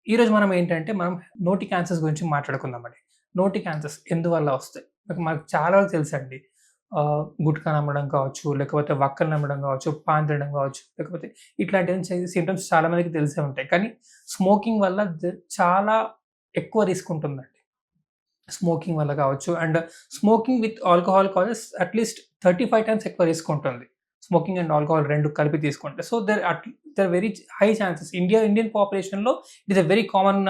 ఈరోజు మనం ఏంటంటే, మనం నోటి క్యాన్సర్స్ గురించి మాట్లాడుకుందామండి. నోటి క్యాన్సర్స్ ఎందువల్ల వస్తాయి? మనకు చాలా వరకు తెలుసండి. గుట్కా నమలడం కావచ్చు, లేకపోతే వక్కలు నమలడం కావచ్చు, పాన్ తినడం కావచ్చు, లేకపోతే ఇట్లాంటివి సింప్టమ్స్ చాలా మందికి తెలిసే ఉంటాయి. కానీ స్మోకింగ్ వల్ల చాలా ఎక్కువ రిస్క్ ఉంటుందండి. స్మోకింగ్ వల్ల కావచ్చు and smoking with alcohol causes at least 35 times ఎక్కువ రిస్క్ ఉంటుంది. స్మోకింగ్ అండ్ ఆల్కహాల్ 2 కలిపి తీసుకుంటే. So, there very high chances. Indian పాపులేషన్‌లో it is a very common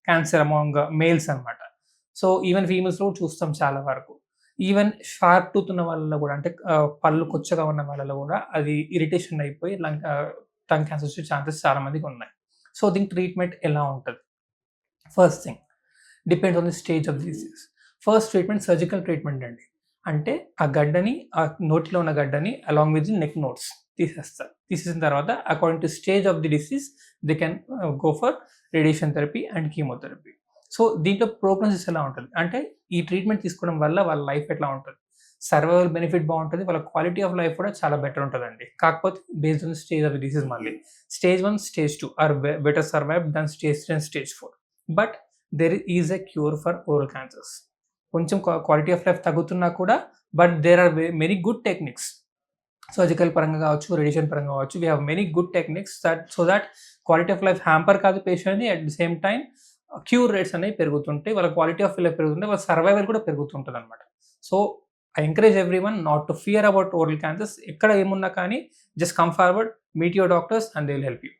cancer among males అన్నమాట. సో, ఈవెన్ ఫీమేల్స్‌లో చూస్తాం చాలా వరకు. ఈవెన్ షార్ప్ టూత్ ఉన్న వాళ్ళలో కూడా అంటే పళ్ళు కొచ్చగా ఉన్న వాళ్ళలో కూడా అది ఇరిటేషన్ అయిపోయి టంగ్ క్యాన్సర్ వచ్చే ఛాన్సెస్ చాలా మందికున్నాయి. సో, దీనికి ట్రీట్మెంట్ ఎలా ఉంటది? First thing depends on the stage of disease. First treatment surgical treatment అండి. అంటే ఆ గడ్డని నోటిలో ఉన్న గడ్డని along with the neck notes తీసేస్తారు. తీసేసిన తర్వాత according to stage of the disease they can go for radiation therapy and chemotherapy. So, దీంట్లో ప్రోగ్నోసిస్ ఎలా ఉంటది? అంటే ఈ ట్రీట్మెంట్ తీసుకోవడం వల్ల వాళ్ళ లైఫ్ ఎట్లా ఉంటది? సర్వైవల్ బెనిఫిట్ బావుంటది. వాళ్ళ క్వాలిటీ ఆఫ్ లైఫ్ కూడా చాలా బెటర్ ఉంటదండి. కాకపోతే based on the stage of the disease మళ్ళీ. Stage 1, stage 2 are better survived than stage 3 and stage 4. But there is a cure for oral cancers. కొంచెం క్వాలిటీ ఆఫ్ లైఫ్ తగ్గుతున్నా కూడా but there are many good techniques. Surgical పరంగా కావచ్చు, radiation పరంగా కావచ్చు. We have many good techniques that quality of life hamper కాదు పేషెంట్‌ది. At the same time cure rates అనేవి పెరుగుతుంటాయి. వాళ్ళ క్వాలిటీ ఆఫ్ లైఫ్ పెరుగుతుంటాయి. వాళ్ళ సర్వైవల్ కూడా పెరుగుతుంటదనమాట. So, I encourage everyone not to fear about oral cancers. ఎక్కడ ఏమున్నా కానీ just come forward, meet your doctors and they will help you.